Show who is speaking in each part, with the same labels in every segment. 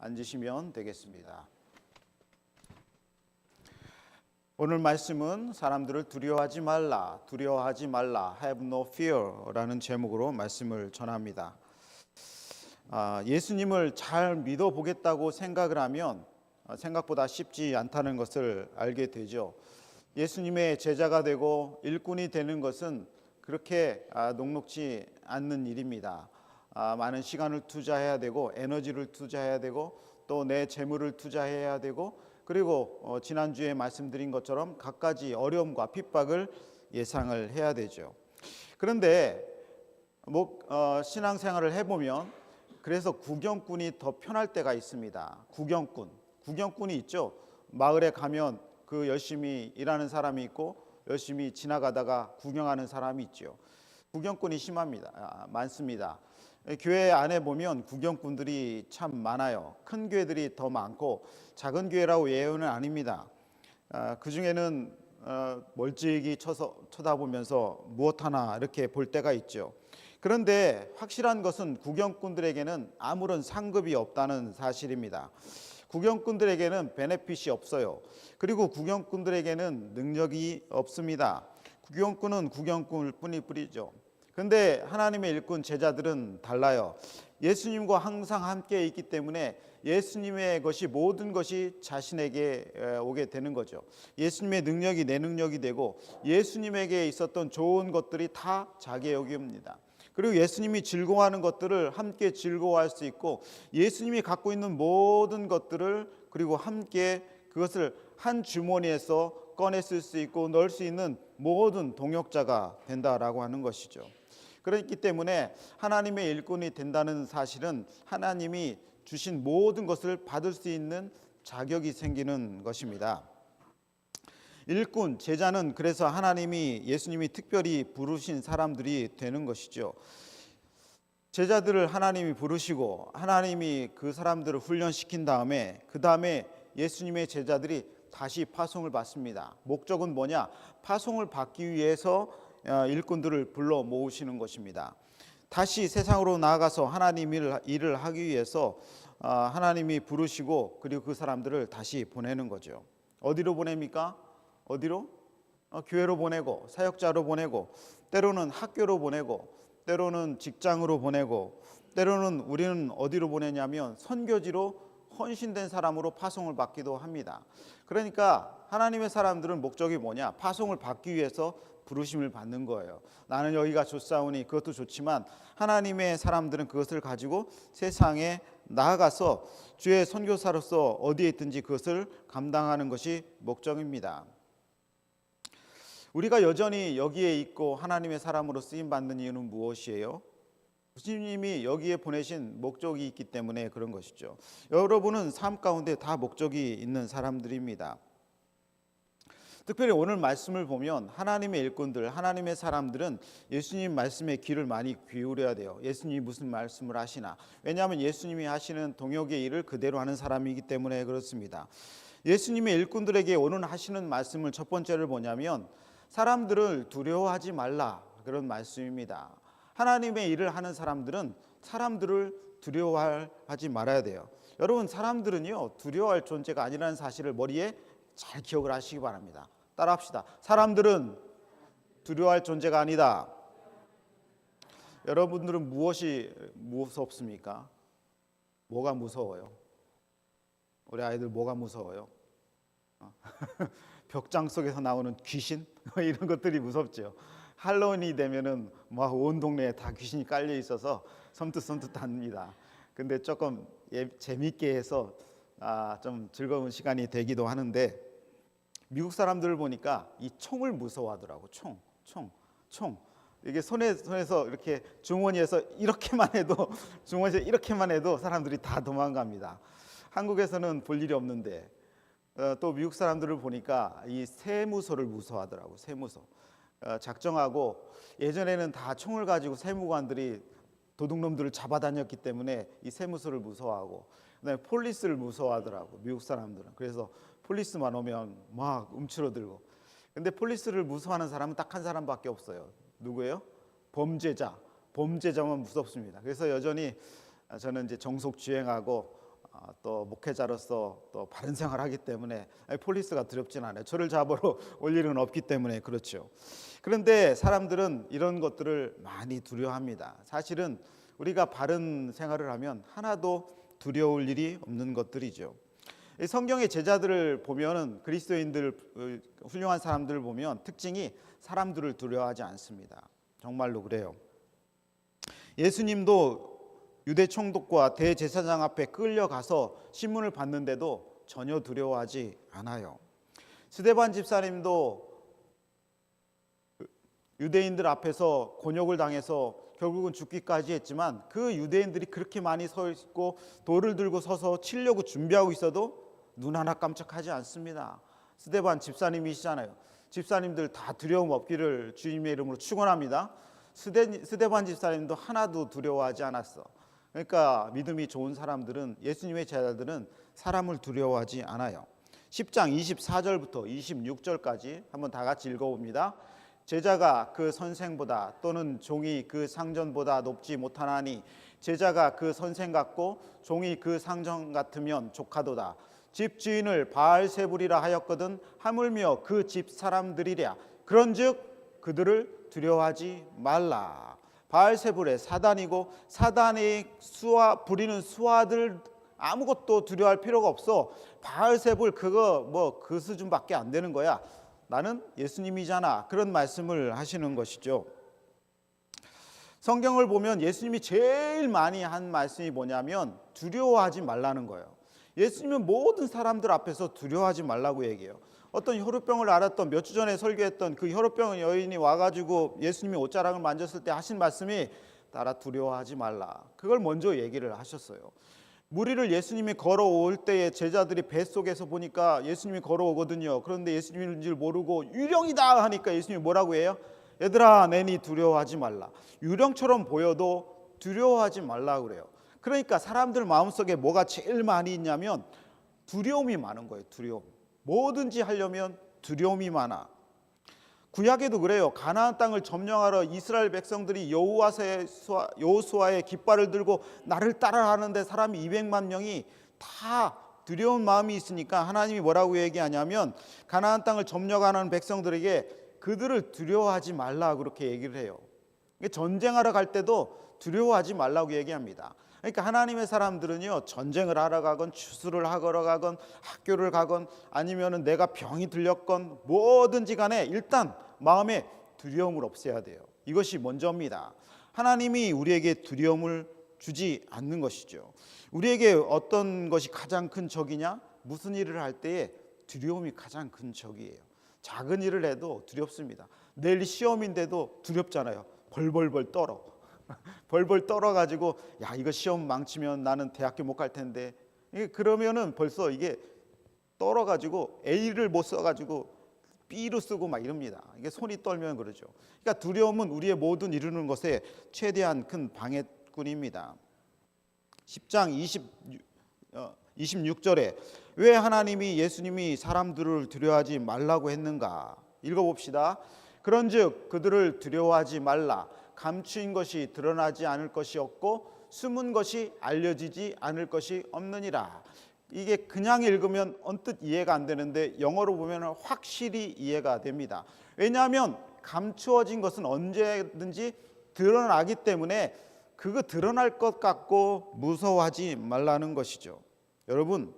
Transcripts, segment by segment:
Speaker 1: 앉으시면 되겠습니다. 오늘 말씀은 사람들을 두려워하지 말라, have no fear라는 제목으로 말씀을 전합니다. 예수님을 잘 믿어보겠다고 생각을 하면 생각보다 쉽지 않다는 것을 알게 되죠. 예수님의 제자가 되고 일꾼이 되는 것은 그렇게 녹록지 않는 일입니다. 많은 시간을 투자해야 되고 에너지를 투자해야 되고 또 내 재물을 투자해야 되고 그리고 지난주에 말씀드린 것처럼 갖가지 어려움과 핍박을 예상을 해야 되죠. 그런데 신앙생활을 해보면 그래서 구경꾼이 더 편할 때가 있습니다. 구경꾼이 있죠. 마을에 가면 그 열심히 일하는 사람이 있고 열심히 지나가다가 구경하는 사람이 있죠. 구경꾼이 많습니다. 교회 안에 보면 구경꾼들이 참 많아요. 큰 교회들이 더 많고 작은 교회라고 예외는 아닙니다. 그 중에는 멀찍이 쳐다보면서 무엇 하나 이렇게 볼 때가 있죠. 그런데 확실한 것은 구경꾼들에게는 아무런 상급이 없다는 사실입니다. 구경꾼들에게는 베네핏이 없어요. 그리고 구경꾼들에게는 능력이 없습니다. 구경꾼은 구경꾼일 뿐이죠. 그런데 하나님의 일꾼 제자들은 달라요. 예수님과 항상 함께 있기 때문에 예수님의 모든 것이 자신에게 오게 되는 거죠. 예수님의 능력이 내 능력이 되고 예수님에게 있었던 좋은 것들이 다 자기의 영역입니다. 그리고 예수님이 즐거워하는 것들을 함께 즐거워할 수 있고 예수님이 갖고 있는 모든 것들을 그리고 함께 그것을 한 주머니에서 꺼내 쓸 수 있고 넣을 수 있는 모든 동역자가 된다라고 하는 것이죠. 그렇기 때문에 하나님의 일꾼이 된다는 사실은 하나님이 주신 모든 것을 받을 수 있는 자격이 생기는 것입니다. 일꾼, 제자는 그래서 예수님이 특별히 부르신 사람들이 되는 것이죠. 제자들을 하나님이 부르시고 하나님이 그 사람들을 훈련시킨 다음에 그 다음에 예수님의 제자들이 다시 파송을 받습니다. 목적은 뭐냐? 파송을 받기 위해서 일꾼들을 불러 모으시는 것입니다. 다시 세상으로 나아가서 하나님 일을 하기 위해서 하나님이 부르시고 그리고 그 사람들을 다시 보내는 거죠. 어디로 보냅니까? 어디로? 교회로 보내고 사역자로 보내고 때로는 학교로 보내고 때로는 직장으로 보내고 때로는 우리는 어디로 보내냐면 선교지로 헌신된 사람으로 파송을 받기도 합니다. 그러니까 하나님의 사람들은 목적이 뭐냐? 파송을 받기 위해서 부르심을 받는 거예요. 나는 여기가 좋사오니 그것도 좋지만 하나님의 사람들은 그것을 가지고 세상에 나아가서 주의 선교사로서 어디에 있든지 그것을 감당하는 것이 목적입니다. 우리가 여전히 여기에 있고 하나님의 사람으로 쓰임받는 이유는 무엇이에요? 주님이 여기에 보내신 목적이 있기 때문에 그런 것이죠. 여러분은 삶 가운데 다 목적이 있는 사람들입니다. 특별히 오늘 말씀을 보면 하나님의 일꾼들, 하나님의 사람들은 예수님 말씀에 귀를 많이 기울여야 돼요. 예수님이 무슨 말씀을 하시나. 왜냐하면 예수님이 하시는 동역의 일을 그대로 하는 사람이기 때문에 그렇습니다. 예수님의 일꾼들에게 오늘 하시는 말씀을 첫 번째를 뭐냐면 사람들을 두려워하지 말라, 그런 말씀입니다. 하나님의 일을 하는 사람들은 사람들을 두려워하지 말아야 돼요. 여러분, 사람들은요 두려워할 존재가 아니라는 사실을 머리에 잘 기억을 하시기 바랍니다. 따라합시다. 사람들은 두려워할 존재가 아니다. 여러분들은 무엇이 무섭습니까? 뭐가 무서워요? 우리 아이들 뭐가 무서워요? 벽장 속에서 나오는 귀신? 이런 것들이 무섭죠. 할로윈이 되면은 막 온 동네에 다 귀신이 깔려 있어서 섬뜩섬뜩합니다. 근데 조금 재밌게 해서 좀 즐거운 시간이 되기도 하는데 미국 사람들을 보니까 이 총을 무서워하더라고. 총. 이게 손에서 이렇게 주머니에서 이렇게만 해도 사람들이 다 도망갑니다. 한국에서는 볼 일이 없는데 또 미국 사람들을 보니까 이 세무서를 무서워하더라고. 세무서. 작정하고 예전에는 다 총을 가지고 세무관들이 도둑놈들을 잡아다녔기 때문에 이 세무서를 무서워하고 그다음에 폴리스를 무서워하더라고 미국 사람들은. 그래서 폴리스만 오면 막 움츠러들고. 근데 폴리스를 무서워하는 사람은 딱 한 사람밖에 없어요. 누구예요? 범죄자만 무섭습니다. 그래서 여전히 저는 이제 정속주행하고 또 목회자로서 또 바른 생활하기 때문에 폴리스가 두렵진 않아요. 저를 잡으러 올 일은 없기 때문에 그렇죠. 그런데 사람들은 이런 것들을 많이 두려워합니다. 사실은 우리가 바른 생활을 하면 하나도 두려울 일이 없는 것들이죠. 성경의 제자들을 보면은 그리스도인들 훌륭한 사람들을 보면 특징이 사람들을 두려워하지 않습니다. 정말로 그래요. 예수님도 유대 총독과 대제사장 앞에 끌려가서 신문을 받는데도 전혀 두려워하지 않아요. 스데반 집사님도 유대인들 앞에서 곤욕을 당해서 결국은 죽기까지 했지만 그 유대인들이 그렇게 많이 서 있고 돌을 들고 서서 치려고 준비하고 있어도 눈 하나 깜짝하지 않습니다. 스데반 집사님이시잖아요. 집사님들 다 두려움 없기를 주님의 이름으로 축원합니다. 스데반 집사님도 하나도 두려워하지 않았어. 그러니까 믿음이 좋은 사람들은, 예수님의 제자들은 사람을 두려워하지 않아요. 10장 24절부터 26절까지 한번 다 같이 읽어봅니다. 제자가 그 선생보다 또는 종이 그 상전보다 높지 못하나니 제자가 그 선생 같고 종이 그 상전 같으면 족하도다. 집주인을 바알세불이라 하였거든 하물며 그 집 사람들이랴. 그런즉 그들을 두려워하지 말라. 바알세불의 사단이고 사단이 부리는 수하들 아무것도 두려워할 필요가 없어. 바알세불 그거 그 수준밖에 안 되는 거야. 나는 예수님이잖아. 그런 말씀을 하시는 것이죠. 성경을 보면 예수님이 제일 많이 한 말씀이 뭐냐면 두려워하지 말라는 거예요. 예수님은 모든 사람들 앞에서 두려워하지 말라고 얘기해요. 어떤 혈우병을 앓았던 몇 주 전에 설교했던 그 혈우병 여인이 와가지고 예수님이 옷자락을 만졌을 때 하신 말씀이 따라 두려워하지 말라. 그걸 먼저 얘기를 하셨어요. 무리를 예수님이 걸어올 때에 제자들이 뱃속에서 보니까 예수님이 걸어오거든요. 그런데 예수님인 줄 모르고 유령이다 하니까 예수님이 뭐라고 해요? 얘들아 내니 두려워하지 말라. 유령처럼 보여도 두려워하지 말라 그래요. 그러니까 사람들 마음속에 뭐가 제일 많이 있냐면 두려움이 많은 거예요. 두려움. 뭐든지 하려면 두려움이 많아. 구약에도 그래요. 가나안 땅을 점령하러 이스라엘 백성들이 여호수아의 깃발을 들고 나를 따라하는데 사람이 200만 명이 다 두려운 마음이 있으니까 하나님이 뭐라고 얘기하냐면 가나안 땅을 점령하는 백성들에게 그들을 두려워하지 말라 그렇게 얘기를 해요. 전쟁하러 갈 때도 두려워하지 말라고 얘기합니다. 그러니까 하나님의 사람들은요, 전쟁을 하러 가건 추수를 하러 가건 학교를 가건 아니면은 내가 병이 들렸건 뭐든지 간에 일단 마음에 두려움을 없애야 돼요. 이것이 먼저입니다. 하나님이 우리에게 두려움을 주지 않는 것이죠. 우리에게 어떤 것이 가장 큰 적이냐? 무슨 일을 할 때에 두려움이 가장 큰 적이에요. 작은 일을 해도 두렵습니다. 내일 시험인데도 두렵잖아요. 벌벌벌 떨어. 벌벌 떨어가지고 야 이거 시험 망치면 나는 대학교 못 갈 텐데 그러면은 벌써 이게 떨어가지고 A를 못 써가지고 B로 쓰고 막 이럽니다. 이게 손이 떨면 그러죠. 그러니까 두려움은 우리의 모든 이루는 것에 최대한 큰 방해꾼입니다. 10장 26절에 왜 하나님이 예수님이 사람들을 두려워하지 말라고 했는가 읽어봅시다. 그런즉 그들을 두려워하지 말라. 감추인 것이 드러나지 않을 것이 없고 숨은 것이 알려지지 않을 것이 없느니라. 이게 그냥 읽으면 언뜻 이해가 안 되는데 영어로 보면 확실히 이해가 됩니다. 왜냐하면 감추어진 것은 언제든지 드러나기 때문에 그거 드러날 것 같고 무서워하지 말라는 것이죠. 여러분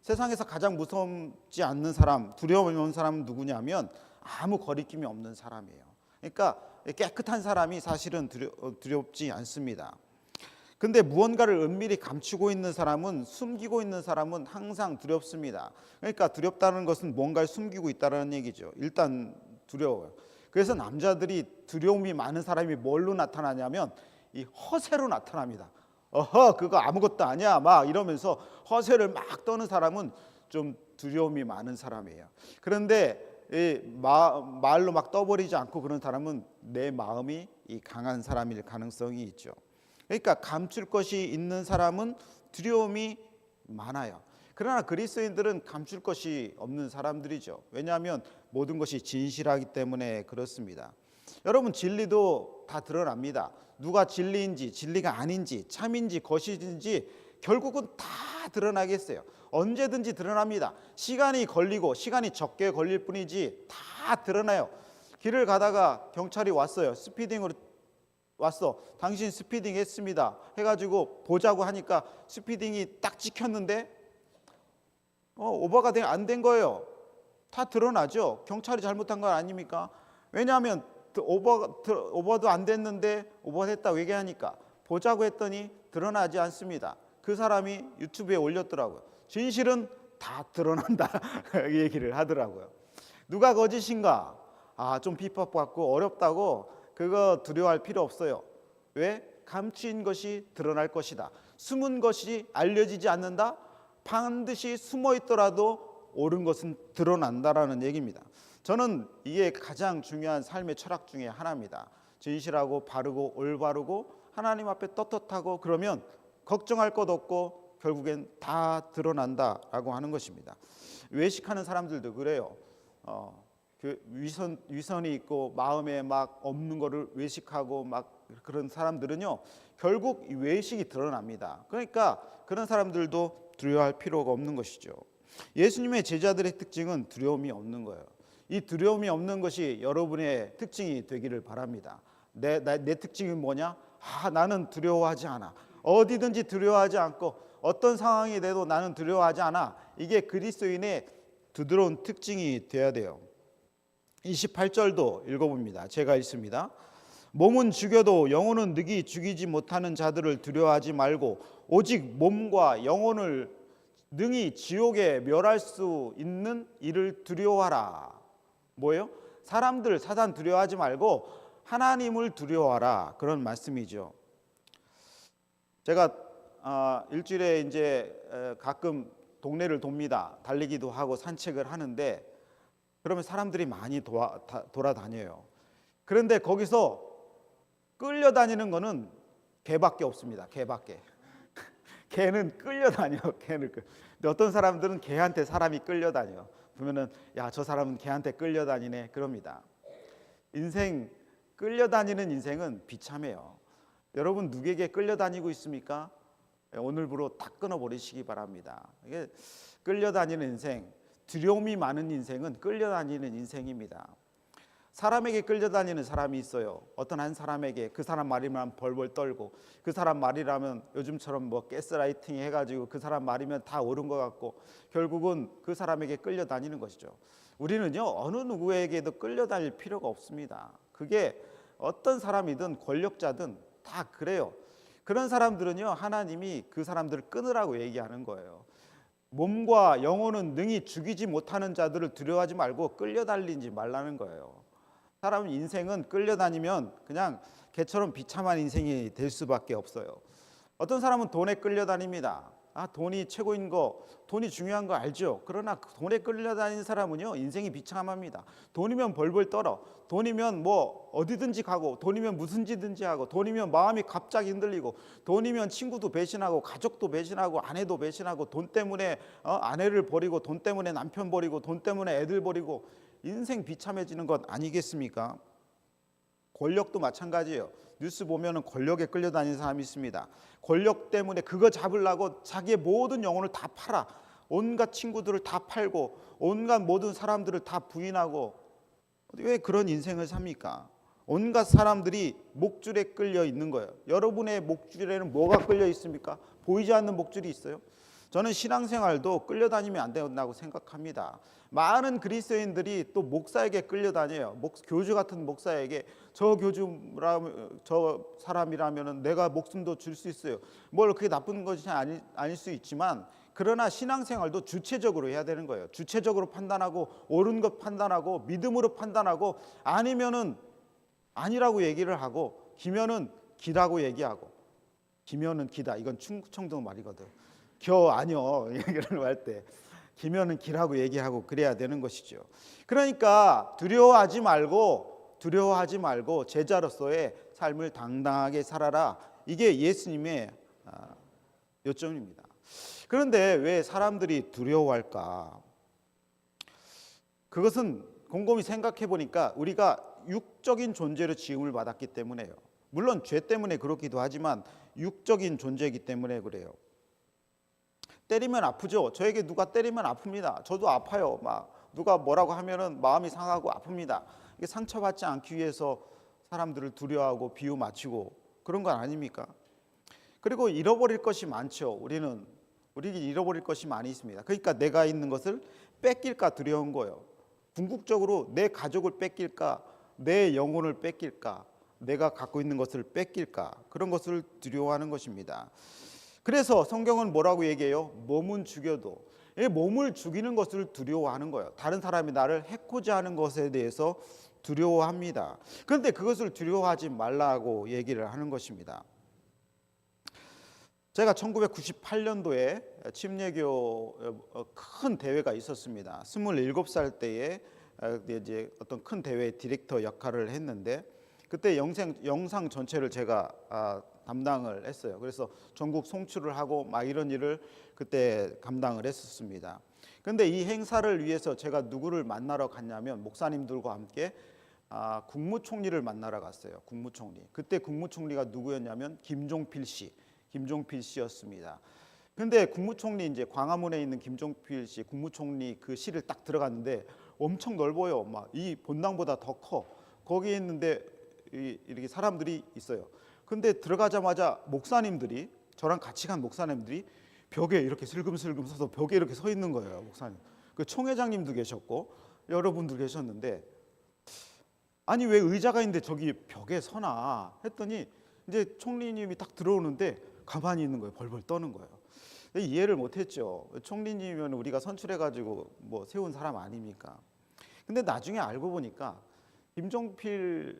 Speaker 1: 세상에서 가장 무섭지 않는 사람, 두려움이 없는 사람은 누구냐면 아무 거리낌이 없는 사람이에요. 그러니까 깨끗한 사람이 사실은 두렵지 않습니다. 근데 무언가를 은밀히 감추고 있는 사람은, 숨기고 있는 사람은 항상 두렵습니다. 그러니까 두렵다는 것은 뭔가를 숨기고 있다는 얘기죠. 일단 두려워요. 그래서 남자들이 두려움이 많은 사람이 뭘로 나타나냐면 이 허세로 나타납니다. 어허 그거 아무것도 아니야 막 이러면서 허세를 막 떠는 사람은 좀 두려움이 많은 사람이에요. 그런데 말로 막 떠버리지 않고 그런 사람은 내 마음이 강한 사람일 가능성이 있죠. 그러니까 감출 것이 있는 사람은 두려움이 많아요. 그러나 그리스도인들은 감출 것이 없는 사람들이죠. 왜냐하면 모든 것이 진실하기 때문에 그렇습니다. 여러분 진리도 다 드러납니다. 누가 진리인지 진리가 아닌지 참인지 거짓인지 결국은 다 드러나겠어요? 언제든지 드러납니다. 시간이 걸리고 시간이 적게 걸릴 뿐이지 다 드러나요. 길을 가다가 경찰이 왔어요. 스피딩으로 왔어. 당신 스피딩 했습니다. 해가지고 보자고 하니까 스피딩이 딱 찍혔는데 오버가 안 된 거예요. 다 드러나죠. 경찰이 잘못한 건 아닙니까? 왜냐하면 오버도 안 됐는데 오버했다고 얘기하니까 보자고 했더니 드러나지 않습니다. 그 사람이 유튜브에 올렸더라고요. 진실은 다 드러난다 얘기를 하더라고요. 누가 거짓인가? 좀 비법받고 어렵다고 그거 두려워할 필요 없어요. 왜? 감추인 것이 드러날 것이다. 숨은 것이 알려지지 않는다. 반드시 숨어 있더라도 옳은 것은 드러난다라는 얘기입니다. 저는 이게 가장 중요한 삶의 철학 중에 하나입니다. 진실하고 바르고 올바르고 하나님 앞에 떳떳하고 그러면 걱정할 것 없고 결국엔 다 드러난다라고 하는 것입니다. 외식하는 사람들도 그래요. 그 위선이 있고 마음에 막 없는 거를 외식하고 막 그런 사람들은요 결국 이 외식이 드러납니다. 그러니까 그런 사람들도 두려워할 필요가 없는 것이죠. 예수님의 제자들의 특징은 두려움이 없는 거예요. 이 두려움이 없는 것이 여러분의 특징이 되기를 바랍니다. 내 특징이 뭐냐? 나는 두려워하지 않아. 어디든지 두려워하지 않고 어떤 상황이 돼도 나는 두려워하지 않아. 이게 그리스도인의 부드러운 특징이 되어야 돼요. 28절도 읽어봅니다. 제가 읽습니다. 몸은 죽여도 영혼은 능히 죽이지 못하는 자들을 두려워하지 말고 오직 몸과 영혼을 능히 지옥에 멸할 수 있는 이를 두려워하라. 뭐예요? 사단 두려워하지 말고 하나님을 두려워하라. 그런 말씀이죠. 제가 일주일에 이제 가끔 동네를 돕니다. 달리기도 하고 산책을 하는데 그러면 사람들이 많이 돌아다녀요. 그런데 거기서 끌려다니는 거는 개밖에 없습니다. 개밖에. 개는 끌려다녀. 근데 어떤 사람들은 개한테 사람이 끌려다녀. 보면은 저 사람은 개한테 끌려다니네 그럽니다. 끌려다니는 인생은 비참해요. 여러분 누구에게 끌려다니고 있습니까? 오늘부로 다 끊어버리시기 바랍니다. 이게 끌려다니는 인생, 두려움이 많은 인생은 끌려다니는 인생입니다. 사람에게 끌려다니는 사람이 있어요. 어떤 한 사람에게 그 사람 말이면 벌벌 떨고 그 사람 말이라면 요즘처럼 뭐 가스라이팅 해가지고 그 사람 말이면 다 옳은 것 같고 결국은 그 사람에게 끌려다니는 것이죠. 우리는요 어느 누구에게도 끌려다닐 필요가 없습니다. 그게 어떤 사람이든 권력자든 다 그래요. 그런 사람들은요 하나님이 그 사람들을 끊으라고 얘기하는 거예요. 몸과 영혼은 능히 죽이지 못하는 자들을 두려워하지 말고 끌려다니지 말라는 거예요. 사람 인생은 끌려다니면 그냥 개처럼 비참한 인생이 될 수밖에 없어요. 어떤 사람은 돈에 끌려다닙니다. 돈이 최고인 거, 돈이 중요한 거 알죠. 그러나 돈에 끌려다니는 사람은요 인생이 비참합니다. 돈이면 벌벌 떨어. 돈이면 뭐 어디든지 가고, 돈이면 무슨 짓든지 하고, 돈이면 마음이 갑자기 흔들리고, 돈이면 친구도 배신하고, 가족도 배신하고, 아내도 배신하고, 돈 때문에 아내를 버리고, 돈 때문에 남편 버리고, 돈 때문에 애들 버리고, 인생 비참해지는 것 아니겠습니까? 권력도 마찬가지예요. 뉴스 보면은 권력에 끌려다니는 사람이 있습니다. 권력 때문에 그거 잡으려고 자기의 모든 영혼을 다 팔아. 온갖 친구들을 다 팔고 온갖 모든 사람들을 다 부인하고 왜 그런 인생을 삽니까? 온갖 사람들이 목줄에 끌려 있는 거예요. 여러분의 목줄에는 뭐가 끌려 있습니까? 보이지 않는 목줄이 있어요. 저는 신앙생활도 끌려다니면 안 된다고 생각합니다. 많은 그리스도인들이 또 목사에게 끌려다녀요. 교주 같은 목사에게 저 사람이라면 내가 목숨도 줄 수 있어요. 뭘 그게 나쁜 것이 아닐 수 있지만 그러나 신앙생활도 주체적으로 해야 되는 거예요. 주체적으로 판단하고 옳은 것 판단하고 믿음으로 판단하고 아니면은 아니라고 얘기를 하고 기면은 기라고 얘기하고 기면은 기다. 이건 충청도 말이거든. 아니요 얘기를 할 때 기면은 기라고 얘기하고 그래야 되는 것이죠. 그러니까 두려워하지 말고 제자로서의 삶을 당당하게 살아라. 이게 예수님의 요점입니다. 그런데 왜 사람들이 두려워할까? 그것은 곰곰이 생각해 보니까 우리가 육적인 존재로 지음을 받았기 때문에요. 물론 죄 때문에 그렇기도 하지만 육적인 존재이기 때문에 그래요. 때리면 아프죠. 저에게 누가 때리면 아픕니다. 저도 아파요. 막 누가 뭐라고 하면은 마음이 상하고 아픕니다. 이게 상처받지 않기 위해서 사람들을 두려워하고 비유 맞추고 그런 건 아닙니까? 그리고 잃어버릴 것이 많죠. 우리 잃어버릴 것이 많이 있습니다. 그러니까 내가 있는 것을 뺏길까 두려운 거예요. 궁극적으로 내 가족을 뺏길까, 내 영혼을 뺏길까, 내가 갖고 있는 것을 뺏길까, 그런 것을 두려워하는 것입니다. 그래서 성경은 뭐라고 얘기해요? 몸은 죽여도. 이 몸을 죽이는 것을 두려워하는 거예요. 다른 사람이 나를 해코지 하는 것에 대해서 두려워합니다. 그런데 그것을 두려워하지 말라고 얘기를 하는 것입니다. 제가 1998년도에 침례교 큰 대회가 있었습니다. 27살 때에 이제 어떤 큰 대회 디렉터 역할을 했는데, 그때 영상 전체를 제가 담당을 했어요. 그래서 전국 송출을 하고 막 이런 일을 그때 감당을 했었습니다. 그런데 이 행사를 위해서 제가 누구를 만나러 갔냐면 목사님들과 함께 국무총리를 만나러 갔어요. 국무총리. 그때 국무총리가 누구였냐면 김종필 씨였습니다. 근데 국무총리 이제 광화문에 있는 김종필 씨 국무총리 그 실을 딱 들어갔는데 엄청 넓어요. 막 이 본당보다 더 커. 거기에 있는데 이렇게 사람들이 있어요. 근데 들어가자마자 목사님들이, 저랑 같이 간 목사님들이 벽에 이렇게 슬금슬금 서서 벽에 이렇게 서 있는 거예요. 목사님. 그 총회장님도 계셨고 여러분도 계셨는데, 아니 왜 의자가 있는데 저기 벽에 서나 했더니 이제 총리님이 딱 들어오는데 가만히 있는 거예요. 벌벌 떠는 거예요. 이해를 못했죠. 총리님이면 우리가 선출해가지고 뭐 세운 사람 아닙니까? 근데 나중에 알고 보니까 김종필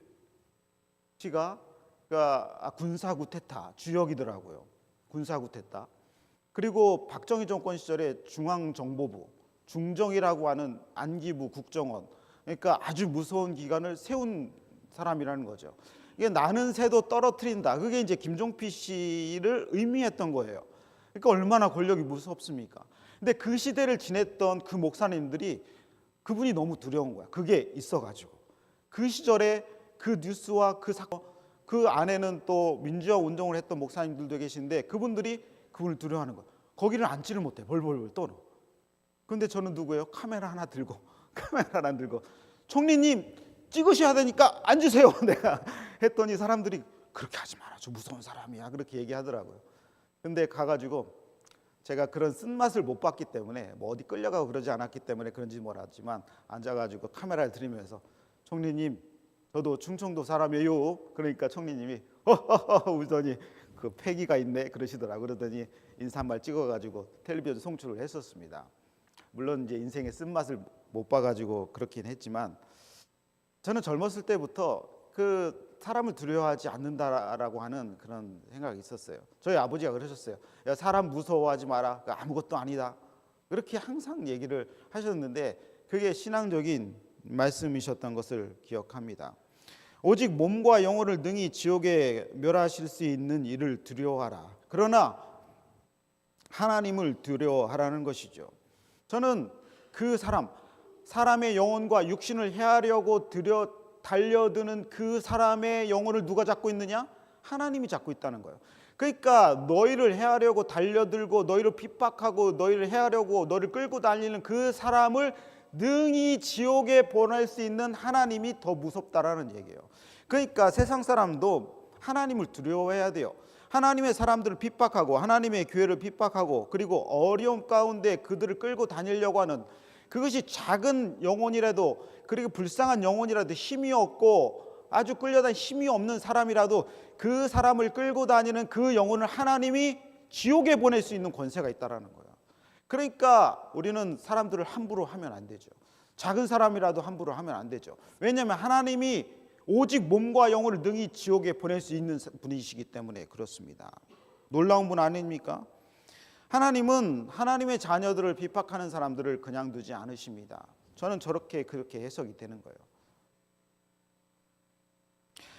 Speaker 1: 씨가 그러니까 군사구태타 주역이더라고요. 군사구태타. 그리고 박정희 정권 시절에 중앙정보부, 중정이라고 하는 안기부 국정원, 그러니까 아주 무서운 기관을 세운 사람이라는 거죠. 이게 나는 새도 떨어뜨린다. 그게 이제 김종필 씨를 의미했던 거예요. 그러니까 얼마나 권력이 무섭습니까? 근데 그 시대를 지냈던 그 목사님들이 그분이 너무 두려운 거야. 그게 있어가지고 그 시절에 그 뉴스와 그 사건, 그 안에는 또 민주화 운동을 했던 목사님들도 계신데 그분들이 그분을 두려워하는 거야. 거기를 앉지를 못해. 벌벌벌 떠는. 근데 저는 누구예요? 카메라 하나 들고 총리님 찍으셔야 되니까 앉으세요. 내가 했더니 사람들이 그렇게 하지 마라. 저 무서운 사람이야. 그렇게 얘기하더라고요. 근데 가가지고 제가 그런 쓴맛을 못 봤기 때문에 뭐 어디 끌려가고 그러지 않았기 때문에 그런지 모르지만 앉아가지고 카메라를 들이면서 총리님 저도 충청도 사람이에요. 그러니까 총리님이 허허허 웃더니 그 패기가 있네 그러시더라고요. 그러더니 인사말 찍어가지고 텔레비전 송출을 했었습니다. 물론 이제 인생의 쓴맛을 못 봐가지고 그렇긴 했지만 저는 젊었을 때부터 그 사람을 두려워하지 않는다라고 하는 그런 생각이 있었어요. 저희 아버지가 그러셨어요. 야, 사람 무서워하지 마라. 아무것도 아니다. 그렇게 항상 얘기를 하셨는데 그게 신앙적인 말씀이셨던 것을 기억합니다. 오직 몸과 영혼을 능히 지옥에 멸하실 수 있는 이를 두려워하라. 그러나 하나님을 두려워하라는 것이죠. 저는 그 사람의 영혼과 육신을 해하려고 달려드는 그 사람의 영혼을 누가 잡고 있느냐? 하나님이 잡고 있다는 거예요. 그러니까 너희를 해하려고 달려들고 너희를 핍박하고 너희를 해하려고 너를 끌고 다니는 그 사람을 능히 지옥에 보낼 수 있는 하나님이 더 무섭다라는 얘기예요. 그러니까 세상 사람도 하나님을 두려워해야 돼요. 하나님의 사람들을 핍박하고 하나님의 교회를 핍박하고 그리고 어려움 가운데 그들을 끌고 다니려고 하는 그것이 작은 영혼이라도 그리고 불쌍한 영혼이라도 힘이 없고 아주 끌려다니는 힘이 없는 사람이라도 그 사람을 끌고 다니는 그 영혼을 하나님이 지옥에 보낼 수 있는 권세가 있다라는 거예요. 그러니까 우리는 사람들을 함부로 하면 안 되죠. 작은 사람이라도 함부로 하면 안 되죠. 왜냐하면 하나님이 오직 몸과 영혼을 능히 지옥에 보낼 수 있는 분이시기 때문에 그렇습니다. 놀라운 분 아닙니까? 하나님은 하나님의 자녀들을 비박하는 사람들을 그냥 두지 않으십니다. 저는 그렇게 해석이 되는 거예요.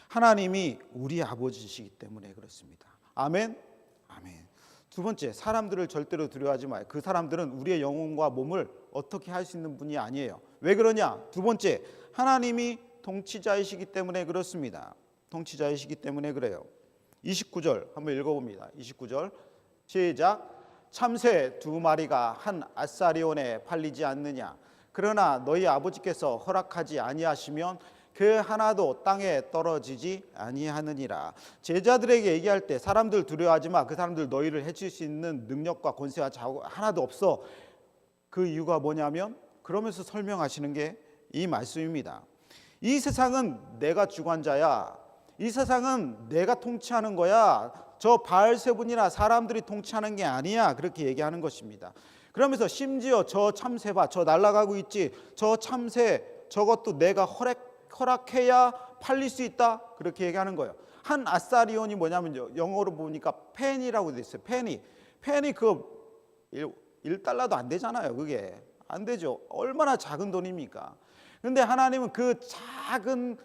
Speaker 1: 하나님이 우리 아버지시기 때문에 그렇습니다. 아멘? 아멘. 두 번째, 사람들을 절대로 두려워하지 마요. 그 사람들은 우리의 영혼과 몸을 어떻게 할 수 있는 분이 아니에요. 왜 그러냐? 두 번째, 하나님이 통치자이시기 때문에 그렇습니다. 통치자이시기 때문에 그래요. 29절 한번 읽어봅니다. 29절 시작. 참새 2마리가 한 아사리온에 팔리지 않느냐. 그러나 너희 아버지께서 허락하지 아니하시면 그 하나도 땅에 떨어지지 아니하느니라. 제자들에게 얘기할 때 사람들 두려워하지 마. 그 사람들 너희를 해칠 수 있는 능력과 권세와 자고 하나도 없어. 그 이유가 뭐냐면 그러면서 설명하시는 게 이 말씀입니다. 이 세상은 내가 주관자야. 이 세상은 내가 통치하는 거야. 저 바알세분이나 사람들이 통치하는 게 아니야. 그렇게 얘기하는 것입니다. 그러면서 심지어 저 참새 봐. 저 날아가고 있지. 저 참새 저것도 내가 허락해야 팔릴 수 있다. 그렇게 얘기하는 거예요. 한 아사리온이 뭐냐면 영어로 보니까 펜이라고 돼 있어요. 펜이 그 1달러도 안 되잖아요. 그게 안 되죠. 얼마나 작은 돈입니까? 근데 하나님은 그 작은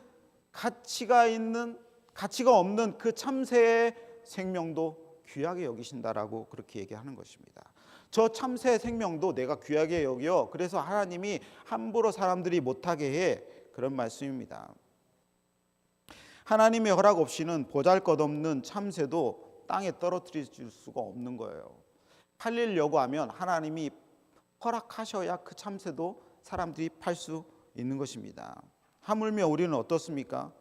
Speaker 1: 가치가 없는 그 참새의 생명도 귀하게 여기신다라고 그렇게 얘기하는 것입니다. 저 참새의 생명도 내가 귀하게 여겨. 그래서 하나님이 함부로 사람들이 못하게 해. 그런 말씀입니다. 하나님의 허락 없이는 보잘것없는 참새도 땅에 떨어뜨릴 수가 없는 거예요. 팔리려고 하면 하나님이 허락하셔야 그 참새도 사람들이 팔 수 있는 것입니다. 하물며 우리는 어떻습니까?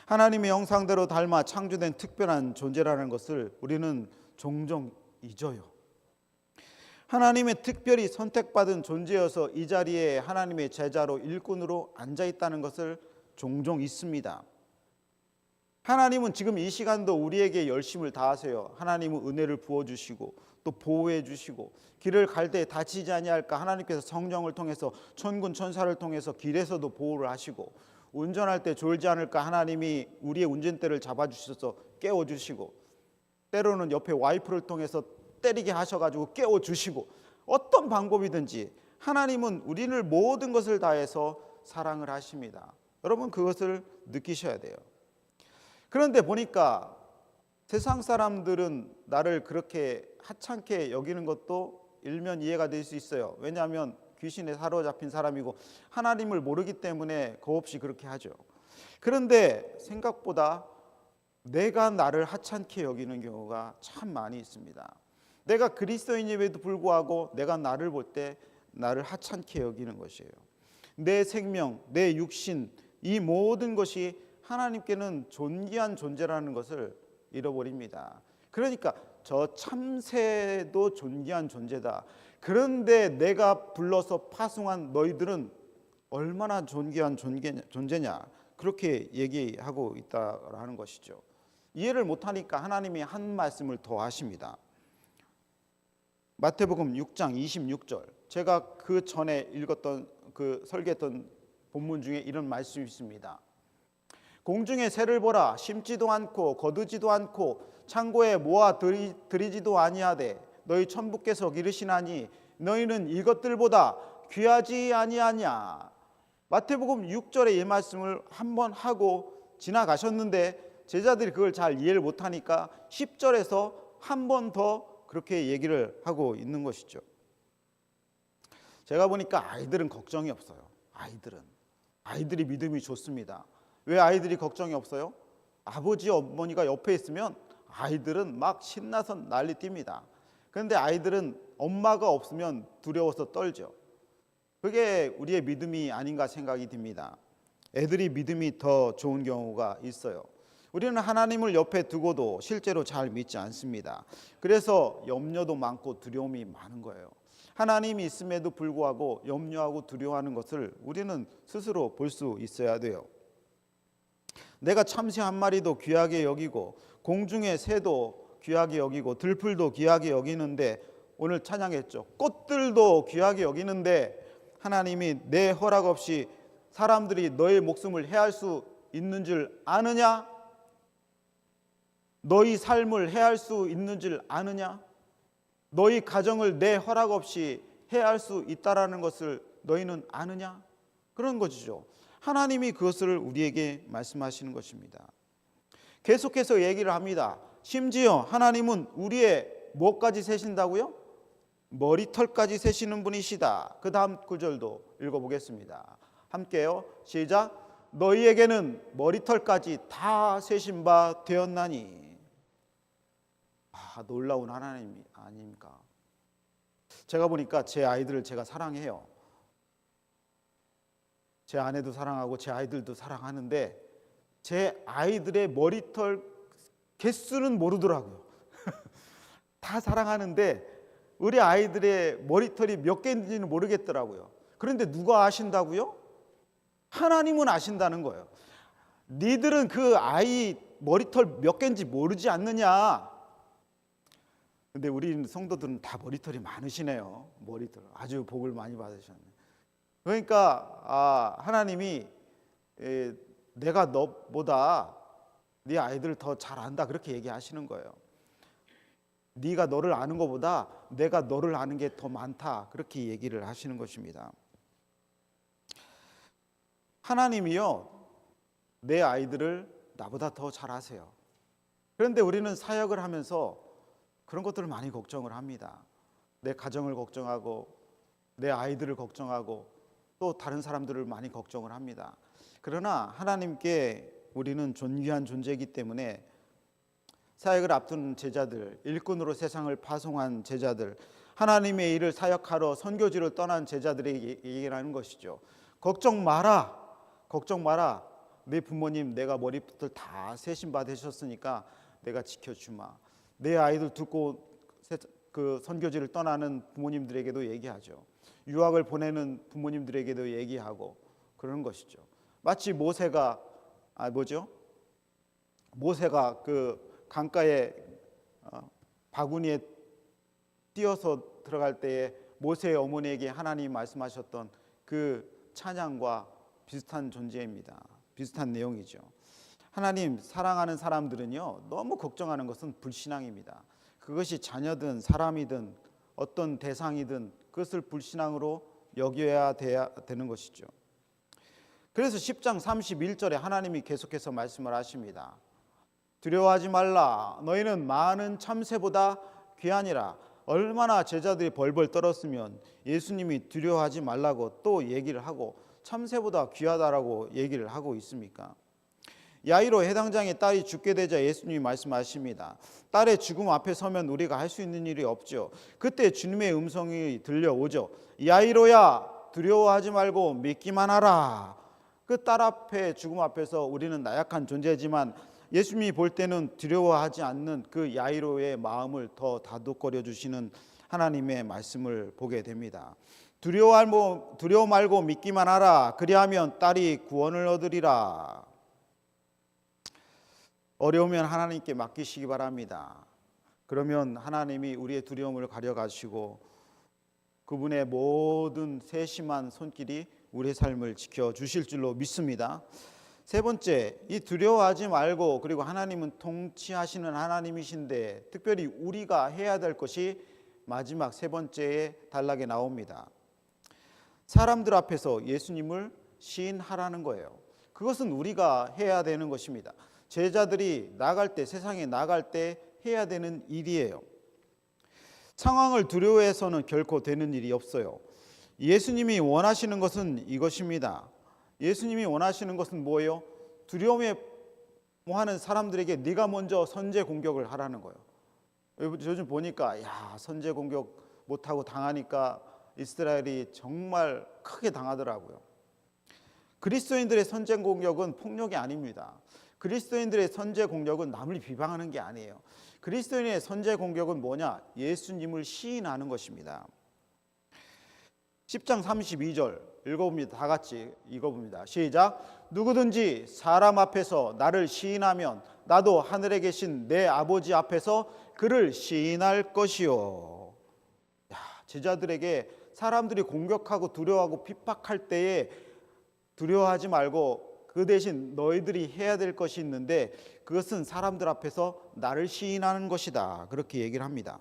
Speaker 1: 하나님의 형상대로 닮아 창조된 특별한 존재라는 것을 우리는 종종 잊어요. 하나님의 특별히 선택받은 존재여서 이 자리에 하나님의 제자로 일꾼으로 앉아있다는 것을 종종 잊습니다. 하나님은 지금 이 시간도 우리에게 열심을 다하세요. 하나님은 은혜를 부어주시고 또 보호해 주시고 길을 갈 때 다치지 아니할까 하나님께서 성령을 통해서 천군 천사를 통해서 길에서도 보호를 하시고 운전할 때 졸지 않을까 하나님이 우리의 운전대를 잡아주셔서 깨워주시고 때로는 옆에 와이프를 통해서 때리게 하셔가지고 깨워주시고 어떤 방법이든지 하나님은 우리를 모든 것을 다해서 사랑을 하십니다. 여러분 그것을 느끼셔야 돼요. 그런데 보니까 세상 사람들은 나를 그렇게 하찮게 여기는 것도 일면 이해가 될 수 있어요. 왜냐하면 귀신에 사로잡힌 사람이고 하나님을 모르기 때문에 겁없이 그렇게 하죠. 그런데 생각보다 내가 나를 하찮게 여기는 경우가 참 많이 있습니다. 내가 그리스도인임에도 불구하고 내가 나를 볼 때 나를 하찮게 여기는 것이에요. 내 생명, 내 육신, 이 모든 것이 하나님께는 존귀한 존재라는 것을 잃어버립니다. 그러니까 저 참새도 존귀한 존재다. 그런데 내가 불러서 파송한 너희들은 얼마나 존귀한 존재냐. 그렇게 얘기하고 있다라는 것이죠. 이해를 못하니까 하나님이 한 말씀을 더 하십니다. 마태복음 6장 26절. 제가 그 전에 읽었던 그 설계했던 본문 중에 이런 말씀이 있습니다. 공중의 새를 보라. 심지도 않고 거두지도 않고 창고에 모아 들이지도 아니하되 너희 천부께서 기르시나니 너희는 이것들보다 귀하지 아니하냐. 마태복음 6절에 이 말씀을 한번 하고 지나가셨는데 제자들이 그걸 잘 이해를 못하니까 10절에서 한 번 더 그렇게 얘기를 하고 있는 것이죠. 제가 보니까 아이들은 걱정이 없어요. 아이들이 믿음이 좋습니다. 왜 아이들이 걱정이 없어요? 아버지 어머니가 옆에 있으면 아이들은 막 신나서 난리 뜁니다. 그런데 아이들은 엄마가 없으면 두려워서 떨죠. 그게 우리의 믿음이 아닌가 생각이 듭니다. 애들이 믿음이 더 좋은 경우가 있어요. 우리는 하나님을 옆에 두고도 실제로 잘 믿지 않습니다. 그래서 염려도 많고 두려움이 많은 거예요. 하나님이 있음에도 불구하고 염려하고 두려워하는 것을 우리는 스스로 볼 수 있어야 돼요. 내가 참새 한 마리도 귀하게 여기고 공중의 새도 귀하게 여기고 들풀도 귀하게 여기는데 오늘 찬양했죠. 꽃들도 귀하게 여기는데 하나님이 내 허락 없이 사람들이 너의 목숨을 해할 수 있는 줄 아느냐? 너희 삶을 해할 수 있는 줄 아느냐? 너희 가정을 내 허락 없이 해할 수 있다라는 것을 너희는 아느냐? 그런 것이죠. 하나님이 그것을 우리에게 말씀하시는 것입니다. 계속해서 얘기를 합니다. 심지어 하나님은 우리의 뭐까지 세신다고요? 머리털까지 세시는 분이시다. 그 다음 구절도 읽어보겠습니다. 함께요. 시작. 너희에게는 머리털까지 다 세신 바 되었나니. 놀라운 하나님 아닙니까? 제가 보니까 제 아이들을 제가 사랑해요. 제 아내도 사랑하고 제 아이들도 사랑하는데 제 아이들의 머리털 개수는 모르더라고요. 다 사랑하는데 우리 아이들의 머리털이 몇 개인지는 모르겠더라고요. 그런데 누가 아신다고요? 하나님은 아신다는 거예요. 니들은 그 아이 머리털 몇 개인지 모르지 않느냐. 근데 우리 성도들은 다 머리털이 많으시네요. 머리털 아주 복을 많이 받으셨네. 그러니까 하나님이 내가 너보다 네 아이들을 더 잘 안다 그렇게 얘기하시는 거예요. 네가 너를 아는 것보다 내가 너를 아는 게 더 많다 그렇게 얘기를 하시는 것입니다. 하나님이요 내 아이들을 나보다 더 잘 아세요. 그런데 우리는 사역을 하면서 그런 것들을 많이 걱정을 합니다. 내 가정을 걱정하고 내 아이들을 걱정하고 또 다른 사람들을 많이 걱정을 합니다. 그러나 하나님께 우리는 존귀한 존재이기 때문에 사역을 앞둔 제자들, 일꾼으로 세상을 파송한 제자들, 하나님의 일을 사역하러 선교지를 떠난 제자들에게 얘기를 하는 것이죠. 걱정 마라. 걱정 마라. 내 부모님 내가 머리부터 다 세신 바 되셨으니까 내가 지켜주마. 내 아이들 두고 그 선교지를 떠나는 부모님들에게도 얘기하죠. 유학을 보내는 부모님들에게도 얘기하고 그러는 것이죠. 마치 모세가 그 강가에 바구니에 뛰어서 들어갈 때에 모세의 어머니에게 하나님이 말씀하셨던 그 찬양과 비슷한 존재입니다. 비슷한 내용이죠. 하나님 사랑하는 사람들은요 너무 걱정하는 것은 불신앙입니다. 그것이 자녀든 사람이든 어떤 대상이든 그것을 불신앙으로 여겨야 되는 것이죠. 그래서 10장 31절에 하나님이 계속해서 말씀을 하십니다. 두려워하지 말라. 너희는 많은 참새보다 귀하니라. 얼마나 제자들이 벌벌 떨었으면 예수님이 두려워하지 말라고 또 얘기를 하고 참새보다 귀하다라고 얘기를 하고 있습니까? 야이로 해당장의 딸이 죽게 되자 예수님이 말씀하십니다. 딸의 죽음 앞에 서면 우리가 할 수 있는 일이 없죠. 그때 주님의 음성이 들려오죠. 야이로야 두려워하지 말고 믿기만 하라. 그 딸 앞에 죽음 앞에서 우리는 나약한 존재지만 예수님이 볼 때는 두려워하지 않는 그 야이로의 마음을 더 다독거려 주시는 하나님의 말씀을 보게 됩니다. 두려워 말고 믿기만 하라. 그리하면 딸이 구원을 얻으리라. 어려우면 하나님께 맡기시기 바랍니다. 그러면 하나님이 우리의 두려움을 가려가시고 그분의 모든 세심한 손길이 우리의 삶을 지켜주실 줄로 믿습니다. 세 번째, 이 두려워하지 말고 그리고 하나님은 통치하시는 하나님이신데 특별히 우리가 해야 될 것이 마지막 세 번째의 단락에 나옵니다. 사람들 앞에서 예수님을 시인하라는 거예요. 그것은 우리가 해야 되는 것입니다. 제자들이 나갈 때, 세상에 나갈 때 해야 되는 일이에요. 상황을 두려워해서는 결코 되는 일이 없어요. 예수님이 원하시는 것은 이것입니다. 예수님이 원하시는 것은 뭐예요? 두려움에 하는 사람들에게 네가 먼저 선제 공격을 하라는 거예요. 요즘 보니까 선제 공격 못하고 당하니까 이스라엘이 정말 크게 당하더라고요. 그리스도인들의 선제 공격은 폭력이 아닙니다. 그리스도인들의 선제 공격은 남을 비방하는 게 아니에요. 그리스도인의 선제 공격은 뭐냐? 예수님을 시인하는 것입니다. 10장 32절 읽어봅니다. 다 같이 읽어봅니다. 시작. 누구든지 사람 앞에서 나를 시인하면 나도 하늘에 계신 내 아버지 앞에서 그를 시인할 것이요. 제자들에게 사람들이 공격하고 두려워하고 핍박할 때에 두려워하지 말고 그 대신 너희들이 해야 될 것이 있는데 그것은 사람들 앞에서 나를 시인하는 것이다. 그렇게 얘기를 합니다.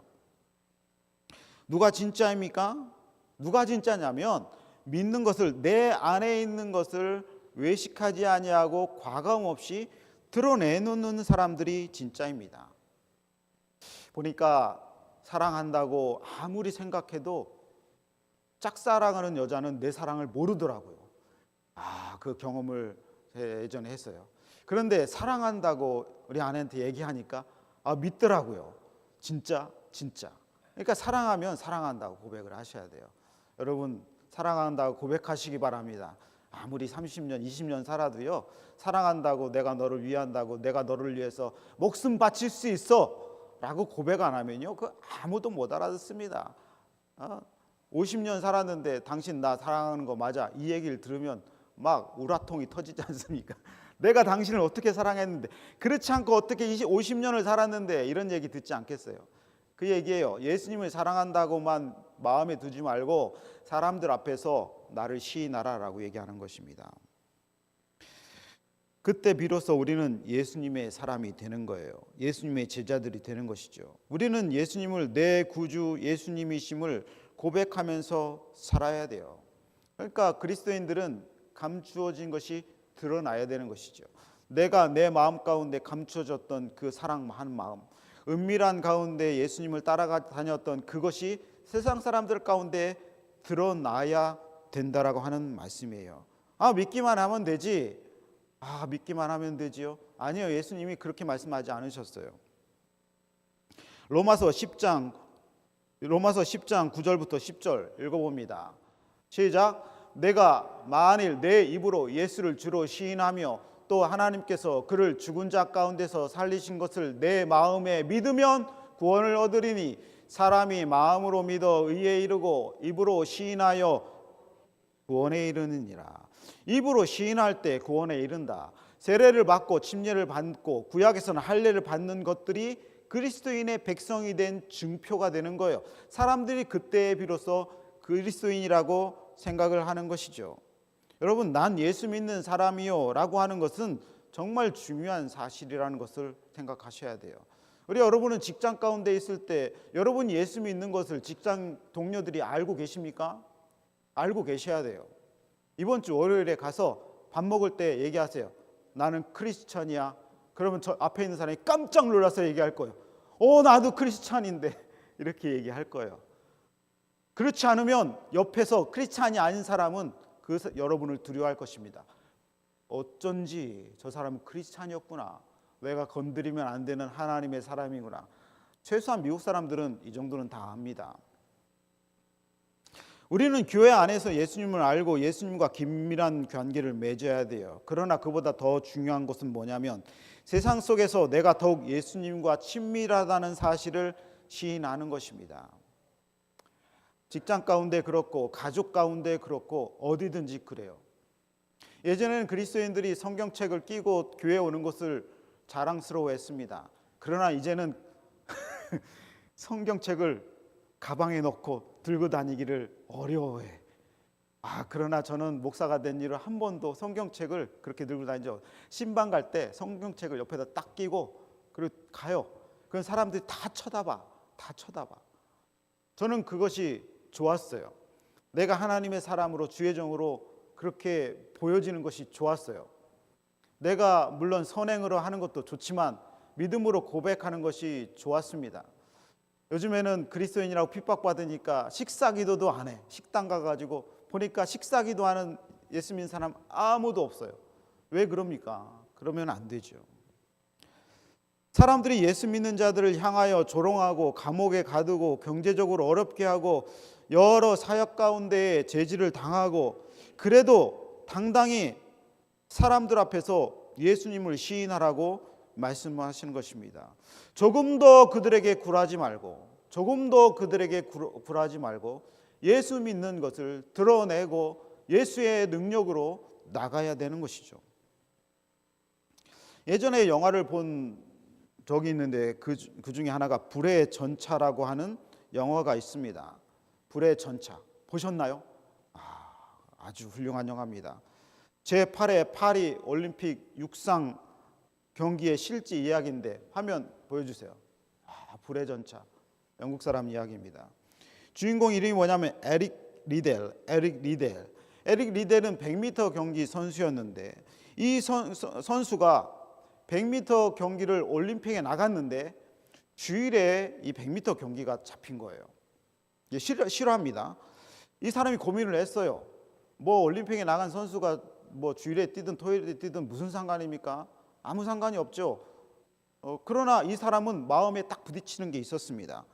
Speaker 1: 누가 진짜입니까? 누가 진짜냐면 믿는 것을 내 안에 있는 것을 외식하지 아니하고 과감 없이 드러내놓는 사람들이 진짜입니다. 보니까 사랑한다고 아무리 생각해도 짝사랑하는 여자는 내 사랑을 모르더라고요. 그 경험을 예전에 했어요. 그런데 사랑한다고 우리 아내한테 얘기하니까 믿더라고요. 진짜. 그러니까 사랑하면 사랑한다고 고백을 하셔야 돼요. 여러분 사랑한다고 고백하시기 바랍니다. 아무리 30년, 20년 살아도요, 사랑한다고, 내가 너를 위한다고, 내가 너를 위해서 목숨 바칠 수 있어 라고 고백 안 하면요, 그 아무도 못 알아듣습니다. 50년 살았는데 당신 나 사랑하는 거 맞아, 이 얘기를 들으면 막 우라통이 터지지 않습니까? 내가 당신을 어떻게 사랑했는데, 그렇지 않고 어떻게 50년을 살았는데, 이런 얘기 듣지 않겠어요? 그 얘기예요. 예수님을 사랑한다고만 마음에 두지 말고 사람들 앞에서 나를 시인하라라고 얘기하는 것입니다. 그때 비로소 우리는 예수님의 사람이 되는 거예요. 예수님의 제자들이 되는 것이죠. 우리는 예수님을 내 구주 예수님이심을 고백하면서 살아야 돼요. 그러니까 그리스도인들은 감추어진 것이 드러나야 되는 것이죠. 내가 내 마음 가운데 감추어졌던 그 사랑하는 마음, 은밀한 가운데 예수님을 따라다녔던 그것이 세상 사람들 가운데 드러나야 된다라고 하는 말씀이에요. 믿기만 하면 되지. 믿기만 하면 되지요. 아니요, 예수님이 그렇게 말씀하지 않으셨어요. 로마서 10장 9절부터 10절 읽어봅니다. 시작. 내가 만일 내 입으로 예수를 주로 시인하며 또 하나님께서 그를 죽은 자 가운데서 살리신 것을 내 마음에 믿으면 구원을 얻으리니, 사람이 마음으로 믿어 의에 이르고 입으로 시인하여 구원에 이르느니라. 입으로 시인할 때 구원에 이른다. 세례를 받고 침례를 받고 구약에서는 할례를 받는 것들이 그리스도인의 백성이 된 증표가 되는 거예요. 사람들이 그때에 비로소 그리스도인이라고 생각을 하는 것이죠. 여러분, 난 예수 믿는 사람이요 라고 하는 것은 정말 중요한 사실이라는 것을 생각하셔야 돼요. 우리 여러분은 직장 가운데 있을 때 여러분이 예수 믿는 것을 직장 동료들이 알고 계십니까? 알고 계셔야 돼요. 이번 주 월요일에 가서 밥 먹을 때 얘기하세요. 나는 크리스찬이야. 그러면 저 앞에 있는 사람이 깜짝 놀라서 얘기할 거예요. 나도 크리스찬인데, 이렇게 얘기할 거예요. 그렇지 않으면 옆에서 크리스찬이 아닌 사람은 여러분을 두려워할 것입니다. 어쩐지 저 사람은 크리스찬이었구나. 내가 건드리면 안 되는 하나님의 사람이구나. 최소한 미국 사람들은 이 정도는 다 압니다. 우리는 교회 안에서 예수님을 알고 예수님과 긴밀한 관계를 맺어야 돼요. 그러나 그보다 더 중요한 것은 뭐냐면 세상 속에서 내가 더욱 예수님과 친밀하다는 사실을 시인하는 것입니다. 직장 가운데 그렇고 가족 가운데 그렇고 어디든지 그래요. 예전에는 그리스도인들이 성경책을 끼고 교회에 오는 것을 자랑스러워했습니다. 그러나 이제는 성경책을 가방에 넣고 들고 다니기를 어려워해. 그러나 저는 목사가 된 이후로 한 번도 성경책을 그렇게 들고 다닌 적 없어요. 신방 갈 때 성경책을 옆에다 딱 끼고 그리고 가요. 그런 사람들이 다 쳐다봐. 저는 그것이 좋았어요. 내가 하나님의 사람으로 주의 종으로 그렇게 보여지는 것이 좋았어요. 내가 물론 선행으로 하는 것도 좋지만 믿음으로 고백하는 것이 좋았습니다. 요즘에는 그리스도인이라고 핍박받으니까 식사기도도 안 해. 식당 가가지고 보니까 식사기도하는 예수 믿는 사람 아무도 없어요. 왜 그럽니까? 그러면 안 되죠. 사람들이 예수 믿는 자들을 향하여 조롱하고 감옥에 가두고 경제적으로 어렵게 하고 여러 사역 가운데 제지를 당하고, 그래도 당당히 사람들 앞에서 예수님을 시인하라고 말씀하시는 것입니다. 조금 더 그들에게 굴하지 말고 예수 믿는 것을 드러내고 예수의 능력으로 나가야 되는 것이죠. 예전에 영화를 본 적이 있는데 그 중에 하나가 불의 전차라고 하는 영화가 있습니다. 불의 전차 보셨나요? 아주 훌륭한 영화입니다. 제8회 파리 올림픽 육상 경기의 실제 이야기인데 화면 보여주세요. 불의 전차, 영국 사람 이야기입니다. 주인공 이름이 뭐냐면 에릭 리델은 100m 경기 선수였는데, 이 선수가 100m 경기를 올림픽에 나갔는데 주일에 이 100m 경기가 잡힌 거예요. 싫어합니다. 이 사람이 고민을 했어요. 올림픽에 나간 선수가 주일에 뛰든 토요일에 뛰든 무슨 상관입니까? 아무 상관이 없죠. 그러나 이 사람은 마음에 딱 부딪히는 게 있었습니다.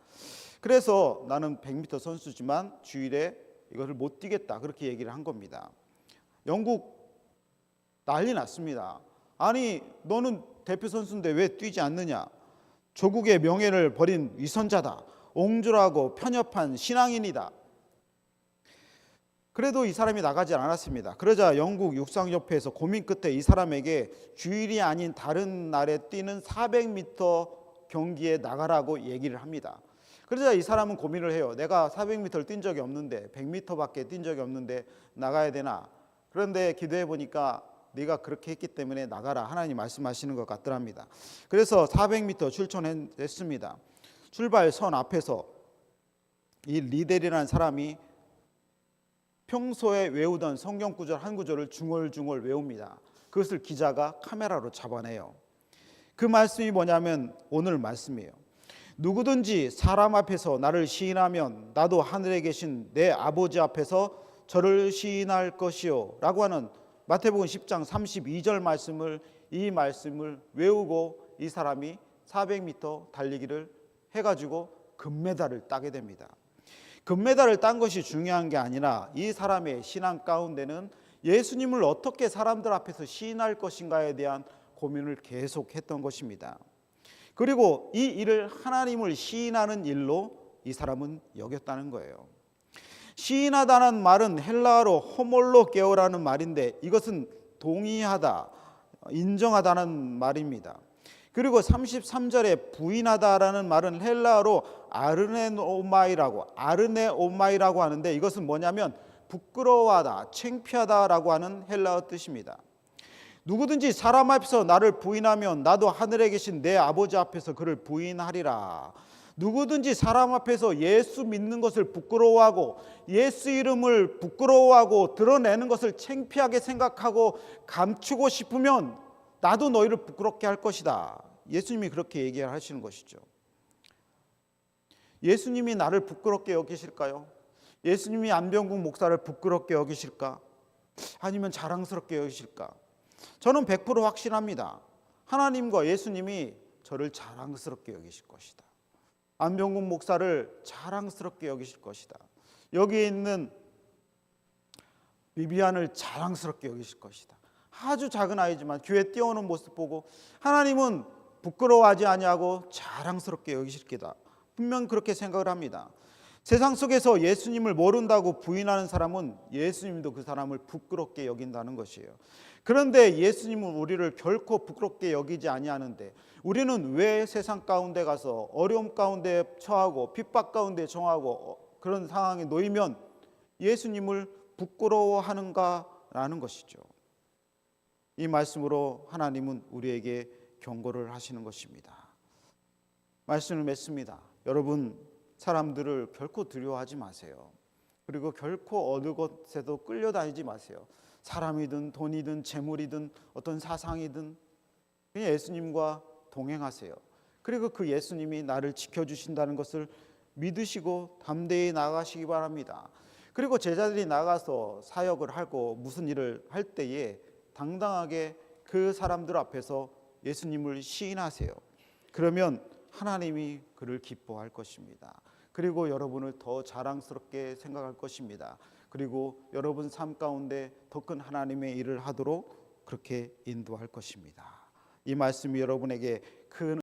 Speaker 1: 그래서 나는 100m 선수지만 주일에 이것을 못 뛰겠다, 그렇게 얘기를 한 겁니다. 영국 난리 났습니다. 아니 너는 대표 선수인데 왜 뛰지 않느냐? 조국의 명예를 버린 위선자다, 옹졸하고 편협한 신앙인이다. 그래도 이 사람이 나가지 않았습니다. 그러자 영국 육상협회에서 고민 끝에 이 사람에게 주일이 아닌 다른 날에 뛰는 400m 경기에 나가라고 얘기를 합니다. 그러자 이 사람은 고민을 해요. 내가 400m를 뛴 적이 없는데, 100m밖에 뛴 적이 없는데 나가야 되나? 그런데 기도해 보니까 네가 그렇게 했기 때문에 나가라, 하나님 말씀하시는 것 같더랍니다. 그래서 400m 출전했습니다. 출발선 앞에서 이 리델이라는 사람이 평소에 외우던 성경 구절 한 구절을 중얼중얼 외웁니다. 그것을 기자가 카메라로 잡아내요. 그 말씀이 뭐냐면 오늘 말씀이에요. 누구든지 사람 앞에서 나를 시인하면 나도 하늘에 계신 내 아버지 앞에서 저를 시인할 것이요 라고 하는 마태복음 10장 32절 말씀을, 이 말씀을 외우고 이 사람이 400m 달리기를 해가지고 금메달을 따게 됩니다. 금메달을 딴 것이 중요한 게 아니라 이 사람의 신앙 가운데는 예수님을 어떻게 사람들 앞에서 시인할 것인가에 대한 고민을 계속했던 것입니다. 그리고 이 일을 하나님을 시인하는 일로 이 사람은 여겼다는 거예요. 시인하다는 말은 헬라어로 호몰로게오라는 말인데 이것은 동의하다, 인정하다는 말입니다. 그리고 33절에 부인하다라는 말은 헬라어로 아르네오마이라고 하는데 이것은 뭐냐면 부끄러워하다, 창피하다라고 하는 헬라어 뜻입니다. 누구든지 사람 앞에서 나를 부인하면 나도 하늘에 계신 내 아버지 앞에서 그를 부인하리라. 누구든지 사람 앞에서 예수 믿는 것을 부끄러워하고 예수 이름을 부끄러워하고 드러내는 것을 창피하게 생각하고 감추고 싶으면 나도 너희를 부끄럽게 할 것이다. 예수님이 그렇게 얘기하시는 것이죠. 예수님이 나를 부끄럽게 여기실까요? 예수님이 안병국 목사를 부끄럽게 여기실까? 아니면 자랑스럽게 여기실까? 저는 100% 확신합니다. 하나님과 예수님이 저를 자랑스럽게 여기실 것이다. 안병국 목사를 자랑스럽게 여기실 것이다. 여기에 있는 비비안을 자랑스럽게 여기실 것이다. 아주 작은 아이지만 교회 뛰어오는 모습 보고 하나님은 부끄러워하지 아니하고 자랑스럽게 여기실 게다. 분명 그렇게 생각을 합니다. 세상 속에서 예수님을 모른다고 부인하는 사람은 예수님도 그 사람을 부끄럽게 여긴다는 것이에요. 그런데 예수님은 우리를 결코 부끄럽게 여기지 아니하는데 우리는 왜 세상 가운데 가서 어려움 가운데 처하고 핍박 가운데 처하고 그런 상황에 놓이면 예수님을 부끄러워하는가라는 것이죠. 이 말씀으로 하나님은 우리에게 경고를 하시는 것입니다. 말씀을 맺습니다. 여러분, 사람들을 결코 두려워하지 마세요. 그리고 결코 어느 곳에도 끌려다니지 마세요. 사람이든 돈이든 재물이든 어떤 사상이든 그냥 예수님과 동행하세요. 그리고 그 예수님이 나를 지켜주신다는 것을 믿으시고 담대히 나가시기 바랍니다. 그리고 제자들이 나가서 사역을 하고 무슨 일을 할 때에 당당하게 그 사람들 앞에서 예수님을 시인하세요. 그러면 하나님이 그를 기뻐할 것입니다. 그리고 여러분을 더 자랑스럽게 생각할 것입니다. 그리고 여러분 삶 가운데 더 큰 하나님의 일을 하도록 그렇게 인도할 것입니다. 이 말씀이 여러분에게 큰